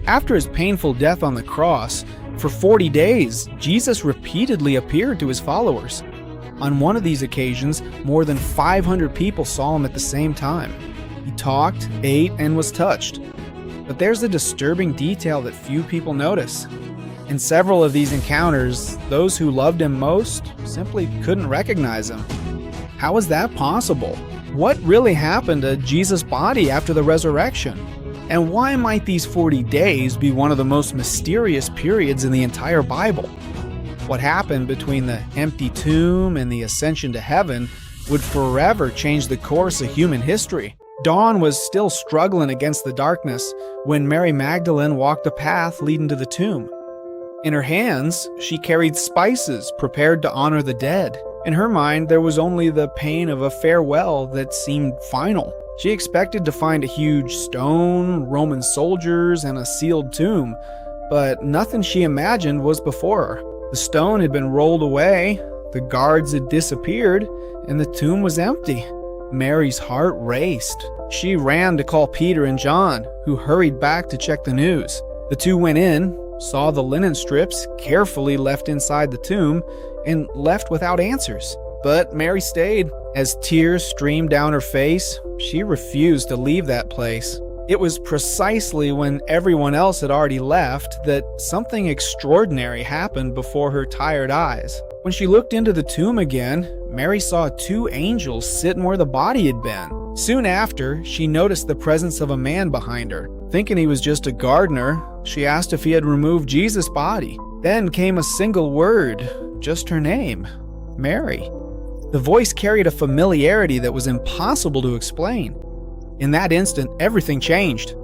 After his painful death on the cross, for 40 days, Jesus repeatedly appeared to his followers. On one of these occasions, more than 500 people saw him at the same time. He talked, ate, and was touched. But there's a disturbing detail that few people notice. In several of these encounters, those who loved him most simply couldn't recognize him. How is that possible? What really happened to Jesus' body after the resurrection? And why might these 40 days be one of the most mysterious periods in the entire Bible? What happened between the empty tomb and the ascension to heaven would forever change the course of human history. Dawn was still struggling against the darkness when Mary Magdalene walked the path leading to the tomb. In her hands, she carried spices prepared to honor the dead. In her mind, there was only the pain of a farewell that seemed final. She expected to find a huge stone, Roman soldiers, and a sealed tomb, but nothing she imagined was before her. The stone had been rolled away, the guards had disappeared, and the tomb was empty. Mary's heart raced. She ran to call Peter and John, who hurried back to check the news. The two went in, saw the linen strips carefully left inside the tomb, and left without answers. But Mary stayed. As tears streamed down her face, she refused to leave that place. It was precisely when everyone else had already left that something extraordinary happened before her tired eyes. When she looked into the tomb again, Mary saw two angels sitting where the body had been. Soon after, she noticed the presence of a man behind her. Thinking he was just a gardener, she asked if he had removed Jesus' body. Then came a single word, just her name, Mary. The voice carried a familiarity that was impossible to explain. In that instant, everything changed.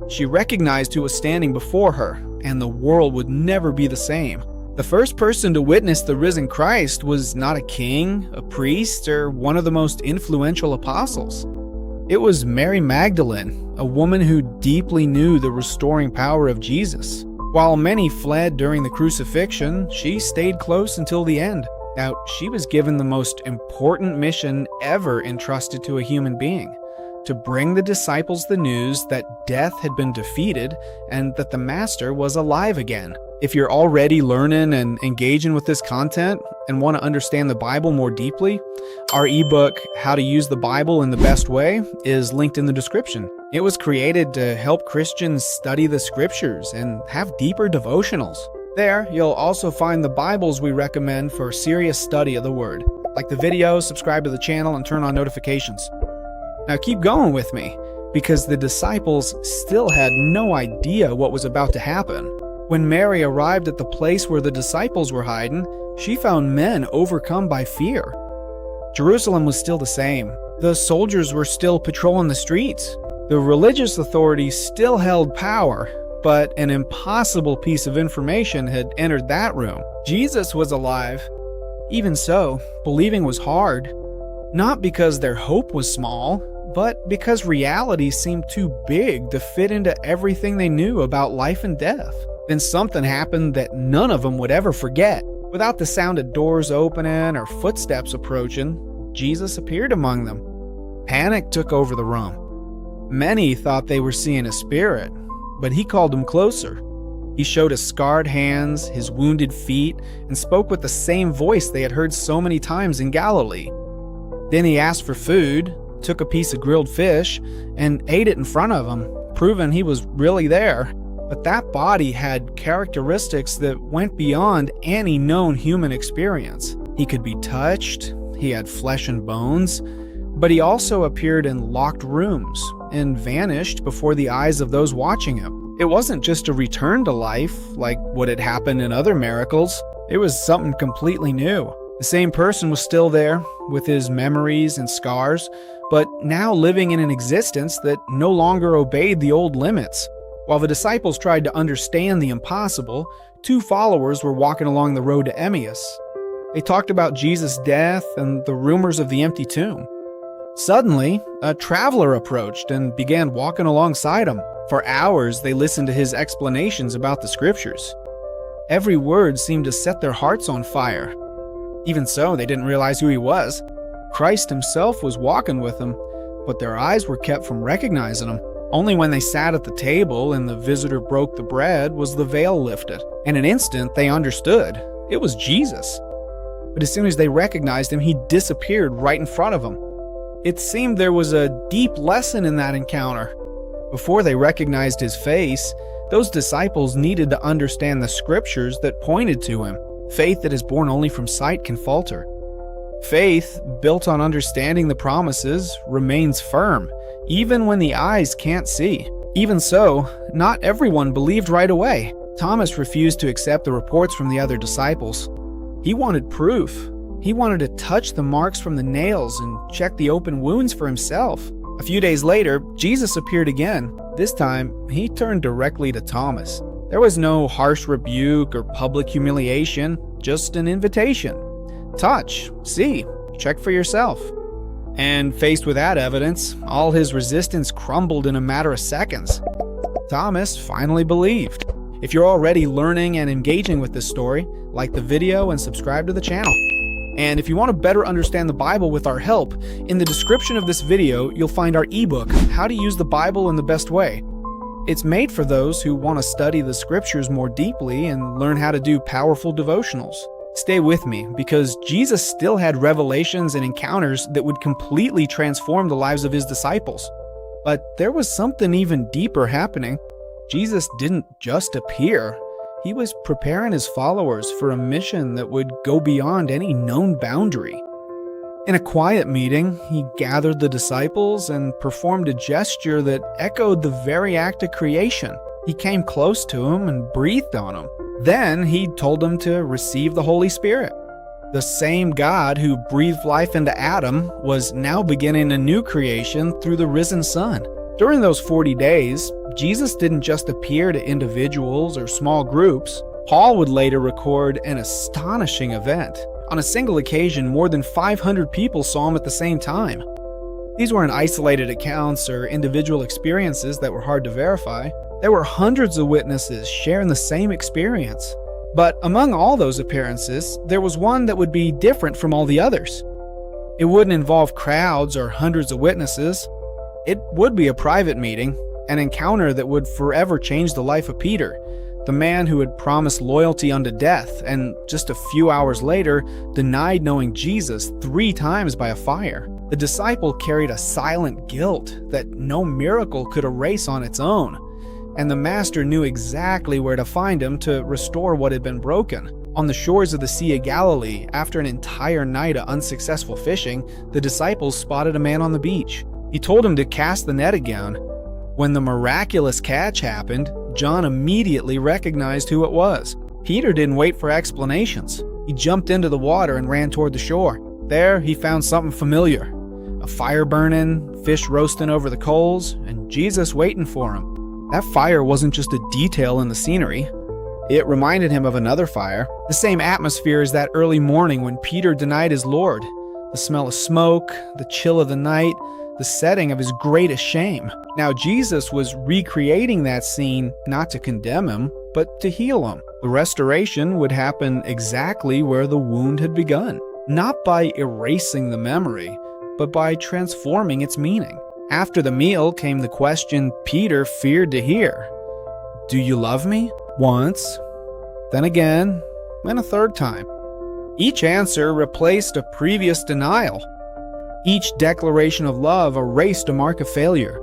She recognized who was standing before her, and the world would never be the same. The first person to witness the risen Christ was not a king, a priest, or one of the most influential apostles. It was Mary Magdalene, a woman who deeply knew the restoring power of Jesus. While many fled during the crucifixion, she stayed close until the end. Now, she was given the most important mission ever entrusted to a human being: to bring the disciples the news that death had been defeated and that the Master was alive again. If you're already learning and engaging with this content and want to understand the Bible more deeply, our ebook, How to Use the Bible in the Best Way, is linked in the description. It was created to help Christians study the scriptures and have deeper devotionals. There, you'll also find the Bibles we recommend for serious study of the Word. Like the video, subscribe to the channel, and turn on notifications. Now keep going with me, because the disciples still had no idea what was about to happen. When Mary arrived at the place where the disciples were hiding, she found men overcome by fear. Jerusalem was still the same. The soldiers were still patrolling the streets. The religious authorities still held power, but an impossible piece of information had entered that room. Jesus was alive. Even so, believing was hard. Not because their hope was small, but because reality seemed too big to fit into everything they knew about life and death. Then something happened that none of them would ever forget. Without the sound of doors opening or footsteps approaching, Jesus appeared among them. Panic took over the room. Many thought they were seeing a spirit, but he called them closer. He showed his scarred hands, his wounded feet, and spoke with the same voice they had heard so many times in Galilee. Then he asked for food, took a piece of grilled fish, and ate it in front of them, proving he was really there. But that body had characteristics that went beyond any known human experience. He could be touched, he had flesh and bones, but he also appeared in locked rooms and vanished before the eyes of those watching him. It wasn't just a return to life like what had happened in other miracles. It was something completely new. The same person was still there, with his memories and scars, but now living in an existence that no longer obeyed the old limits. While the disciples tried to understand the impossible, two followers were walking along the road to Emmaus. They talked about Jesus' death and the rumors of the empty tomb. Suddenly, a traveler approached and began walking alongside them. For hours, they listened to his explanations about the scriptures. Every word seemed to set their hearts on fire. Even so, they didn't realize who he was. Christ himself was walking with them, but their eyes were kept from recognizing him. Only when they sat at the table and the visitor broke the bread was the veil lifted. In an instant, they understood. It was Jesus. But as soon as they recognized him, he disappeared right in front of them. It seemed there was a deep lesson in that encounter. Before they recognized his face, those disciples needed to understand the scriptures that pointed to him. Faith that is born only from sight can falter. Faith, built on understanding the promises, remains firm, even when the eyes can't see. Even so, not everyone believed right away. Thomas refused to accept the reports from the other disciples. He wanted proof. He wanted to touch the marks from the nails and check the open wounds for himself. A few days later, Jesus appeared again. This time, he turned directly to Thomas. There was no harsh rebuke or public humiliation, just an invitation. Touch, see, check for yourself. And faced with that evidence, all his resistance crumbled in a matter of seconds. Thomas finally believed. If you're already learning and engaging with this story, like the video and subscribe to the channel. And if you want to better understand the Bible with our help, in the description of this video, you'll find our ebook, How to Use the Bible in the Best Way. It's made for those who want to study the scriptures more deeply and learn how to do powerful devotionals. Stay with me, because Jesus still had revelations and encounters that would completely transform the lives of his disciples. But there was something even deeper happening. Jesus didn't just appear. He was preparing his followers for a mission that would go beyond any known boundary. In a quiet meeting, he gathered the disciples and performed a gesture that echoed the very act of creation. He came close to them and breathed on them. Then he told them to receive the Holy Spirit. The same God who breathed life into Adam was now beginning a new creation through the risen Son. During those 40 days, Jesus didn't just appear to individuals or small groups. Paul would later record an astonishing event. On a single occasion, more than 500 people saw him at the same time. These weren't isolated accounts or individual experiences that were hard to verify. There were hundreds of witnesses sharing the same experience. But among all those appearances, there was one that would be different from all the others. It wouldn't involve crowds or hundreds of witnesses. It would be a private meeting, an encounter that would forever change the life of Peter, the man who had promised loyalty unto death and just a few hours later denied knowing Jesus 3 times by a fire. The disciple carried a silent guilt that no miracle could erase on its own, and the master knew exactly where to find him to restore what had been broken. On the shores of the Sea of Galilee, after an entire night of unsuccessful fishing, the disciples spotted a man on the beach. He told him to cast the net again. When the miraculous catch happened, John immediately recognized who it was. Peter didn't wait for explanations. He jumped into the water and ran toward the shore. There, he found something familiar. A fire burning, fish roasting over the coals, and Jesus waiting for him. That fire wasn't just a detail in the scenery. It reminded him of another fire, the same atmosphere as that early morning when Peter denied his Lord. The smell of smoke, the chill of the night, the setting of his greatest shame. Now Jesus was recreating that scene not to condemn him, but to heal him. The restoration would happen exactly where the wound had begun, not by erasing the memory, but by transforming its meaning. After the meal came the question Peter feared to hear. "Do you love me?" Once, then again, and a third time. Each answer replaced a previous denial. Each declaration of love erased a mark of failure.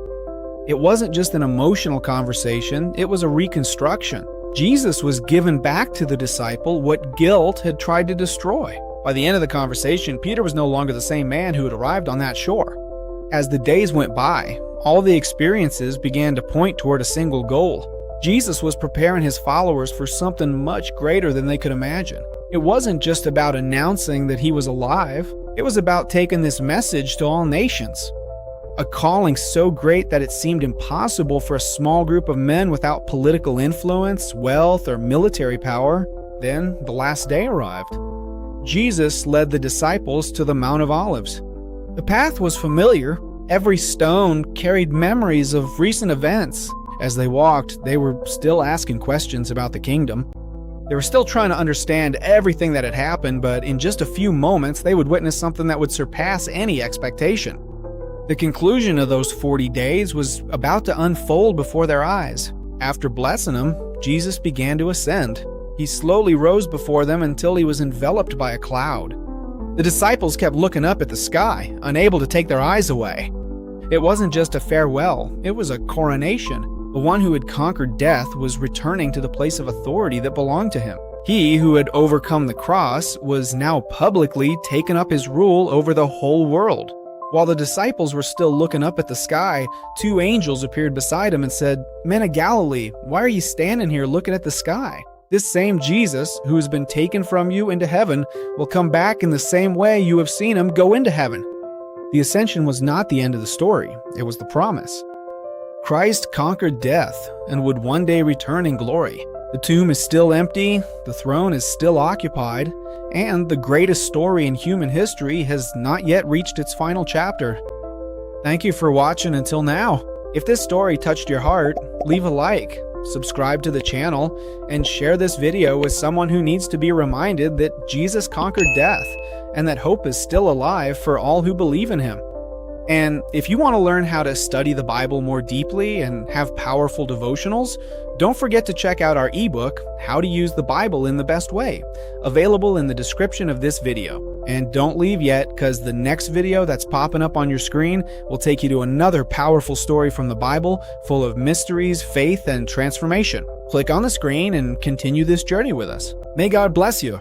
It wasn't just an emotional conversation, it was a reconstruction. Jesus was giving back to the disciple what guilt had tried to destroy. By the end of the conversation, Peter was no longer the same man who had arrived on that shore. As the days went by, all the experiences began to point toward a single goal. Jesus was preparing his followers for something much greater than they could imagine. It wasn't just about announcing that he was alive. It was about taking this message to all nations. A calling so great that it seemed impossible for a small group of men without political influence, wealth, or military power. Then the last day arrived. Jesus led the disciples to the Mount of Olives. The path was familiar. Every stone carried memories of recent events. As they walked, they were still asking questions about the kingdom. They were still trying to understand everything that had happened, but in just a few moments, they would witness something that would surpass any expectation. The conclusion of those 40 days was about to unfold before their eyes. After blessing them, Jesus began to ascend. He slowly rose before them until he was enveloped by a cloud. The disciples kept looking up at the sky, unable to take their eyes away. It wasn't just a farewell, it was a coronation. The one who had conquered death was returning to the place of authority that belonged to him. He who had overcome the cross was now publicly taking up his rule over the whole world. While the disciples were still looking up at the sky, 2 angels appeared beside him and said, "Men of Galilee, why are you standing here looking at the sky? This same Jesus, who has been taken from you into heaven, will come back in the same way you have seen him go into heaven." The ascension was not the end of the story, it was the promise. Christ conquered death and would one day return in glory. The tomb is still empty, the throne is still occupied, and the greatest story in human history has not yet reached its final chapter. Thank you for watching until now. If this story touched your heart, leave a like, subscribe to the channel, and share this video with someone who needs to be reminded that Jesus conquered death and that hope is still alive for all who believe in him. And if you want to learn how to study the Bible more deeply and have powerful devotionals, don't forget to check out our ebook, How to Use the Bible in the Best Way, available in the description of this video. And don't leave yet, because the next video that's popping up on your screen will take you to another powerful story from the Bible, full of mysteries, faith, and transformation. Click on the screen and continue this journey with us. May God bless you.